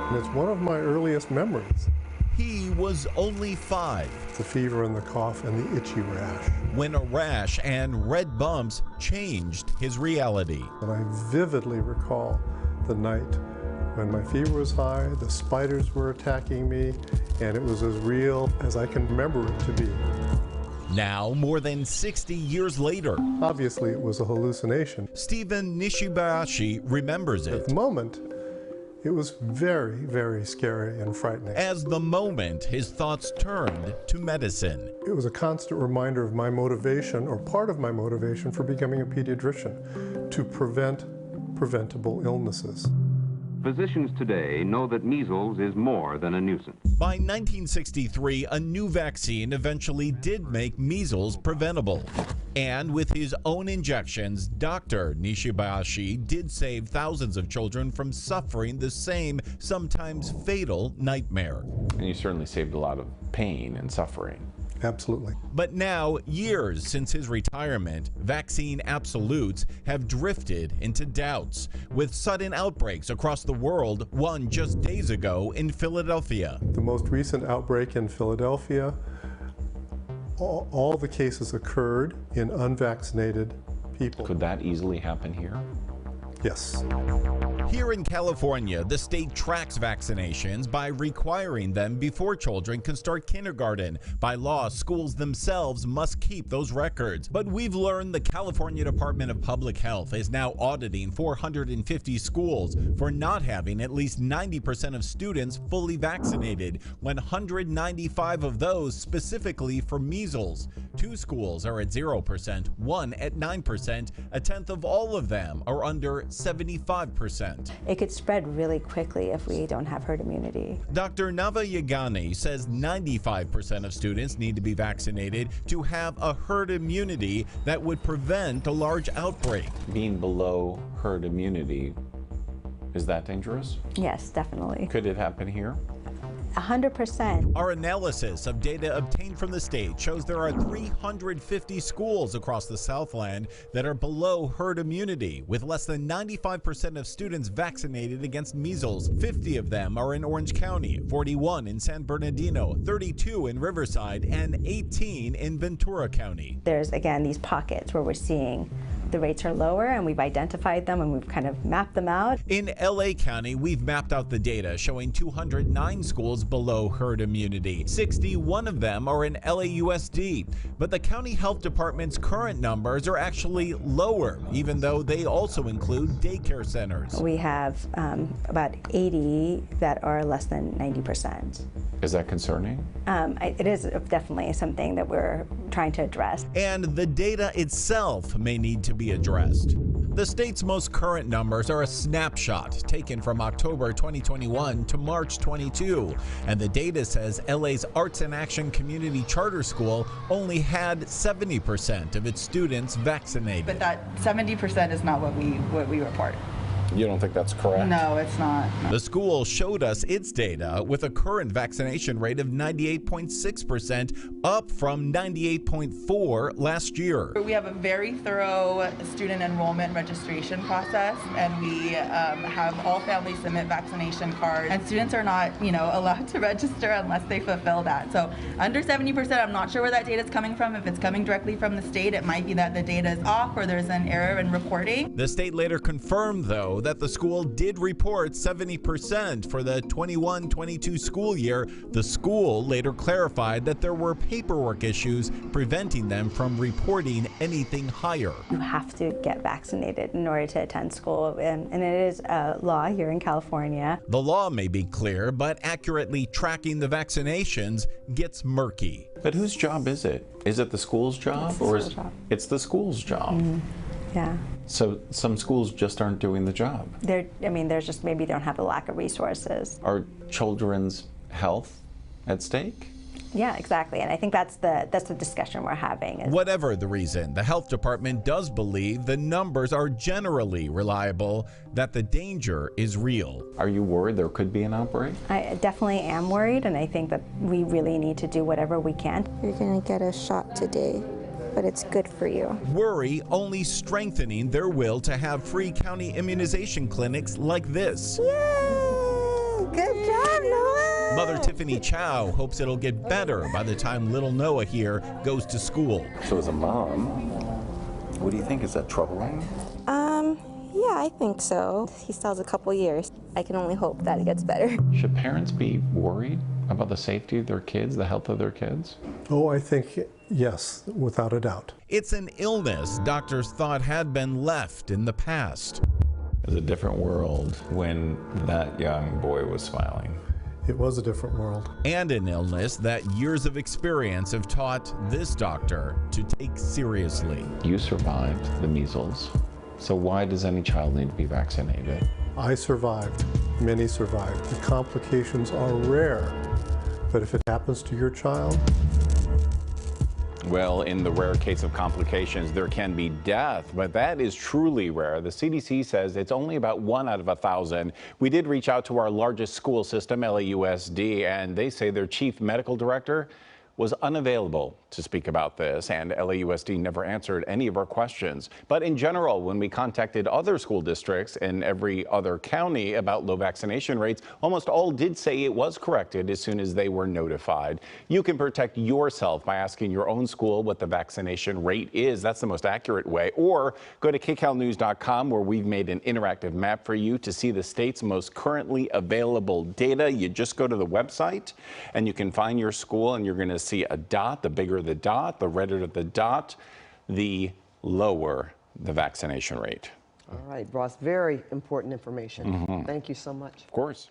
And it's one of my earliest memories. He was only 5. The fever and the cough and the itchy rash. When a rash and red bumps changed his reality. And I vividly recall the night when my fever was high, the spiders were attacking me, and it was as real as I can remember it to be. Now, more than 60 years later, obviously it was a hallucination. Stephen Nishibayashi remembers it. At the moment, it was very, very scary and frightening. As the moment his thoughts turned to medicine. It was a constant reminder of my motivation, or part of my motivation, for becoming a pediatrician, to prevent preventable illnesses. Physicians today know that measles is more than a nuisance. By 1963, a new vaccine eventually did make measles preventable. And with his own injections, Dr. Nishibayashi did save thousands of children from suffering the same, sometimes fatal nightmare. And you certainly saved a lot of pain and suffering. Absolutely. But now, years since his retirement, vaccine absolutes have drifted into doubts, with sudden outbreaks across the world, one just days ago in Philadelphia. The most recent outbreak in Philadelphia, all the cases occurred in unvaccinated people. Could that easily happen here? Yes. Here in California, the state tracks vaccinations by requiring them before children can start kindergarten. By law, schools themselves must keep those records. But we've learned the California Department of Public Health is now auditing 450 schools for not having at least 90% of students fully vaccinated, 195 of those specifically for measles. 2 schools are at 0%, 1 at 9%, a tenth of all of them are under 75%. It could spread really quickly if we don't have herd immunity. Dr. Navayagani says 95% of students need to be vaccinated to have a herd immunity that would prevent a large outbreak. Being below herd immunity, is that dangerous? Yes, definitely. Could it happen here? 100%. Our analysis of data obtained from the state shows there are 350 schools across the Southland that are below herd immunity, with less than 95% of students vaccinated against measles. 50 of them are in Orange County, 41 in San Bernardino, 32 in Riverside, and 18 in Ventura County. There's, again, these pockets where we're seeing the rates are lower, and we've identified them and we've kind of mapped them out. In LA County, we've mapped out the data showing 209 schools below herd immunity. 61 of them are in LAUSD, but the county health department's current numbers are actually lower, even though they also include daycare centers. We have about 80 that are less than 90%. Is that concerning? It is definitely something that we're trying to address. And the data itself may need to be addressed. The state's most current numbers are a snapshot taken from October 2021 to March 22, and the data says LA's Arts and Action Community Charter School only had 70% of its students vaccinated. But that 70% is not what we report. You don't think that's correct? No, it's not. No. The school showed us its data with a current vaccination rate of 98.6%, up from 98.4% last year. We have a very thorough student enrollment registration process, and we have all families submit vaccination cards, and students are not, allowed to register unless they fulfill that. So under 70%, I'm not sure where that data is coming from. If it's coming directly from the state, it might be that the data is off or there's an error in reporting. The state later confirmed, though, that the school did report 70% for the 21-22 school year. The school later clarified that there were paperwork issues preventing them from reporting anything higher. You have to get vaccinated in order to attend school, and it is a law here in California. The law may be clear, but accurately tracking the vaccinations gets murky. But whose job is it? Is it the school's job? It's the school's job? Mm-hmm. Yeah. So some schools just aren't doing the job. There's just maybe they don't have a lack of resources. Are children's health at stake? Yeah, exactly. And I think that's the discussion we're having. Whatever the reason, the health department does believe the numbers are generally reliable, that the danger is real. Are you worried there could be an outbreak? I definitely am worried, and I think that we really need to do whatever we can. You're going to get a shot today, but it's good for you. Worry only strengthening their will to have free county immunization clinics like this. Yay! Good job, Noah. Mother Tiffany Chow hopes it'll get better by the time little Noah here goes to school. So as a mom, what do you think? Is that troubling? Yeah, I think so. He still has a couple years. I can only hope that it gets better. Should parents be worried about the safety of their kids, the health of their kids? Oh, I think yes, without a doubt. It's an illness doctors thought had been left in the past. It was a different world when that young boy was smiling. It was a different world. And an illness that years of experience have taught this doctor to take seriously. You survived the measles, so why does any child need to be vaccinated? I survived. Many survived. The complications are rare, but if it happens to your child, well, in the rare case of complications, there can be death, but that is truly rare. The CDC says it's only about 1 out of 1,000. We did reach out to our largest school system, LAUSD, and they say their chief medical director was unavailable to speak about this, and LAUSD never answered any of our questions. But in general, when we contacted other school districts in every other county about low vaccination rates, almost all did say it was corrected as soon as they were notified. You can protect yourself by asking your own school what the vaccination rate is. That's the most accurate way. Or go to KCALnews.com, where we've made an interactive map for you to see the state's most currently available data. You just go to the website and you can find your school, and you're going to see a dot. The bigger the dot, the redder the dot, the lower the vaccination rate. All right, Ross, very important information. Thank you so much. Of course.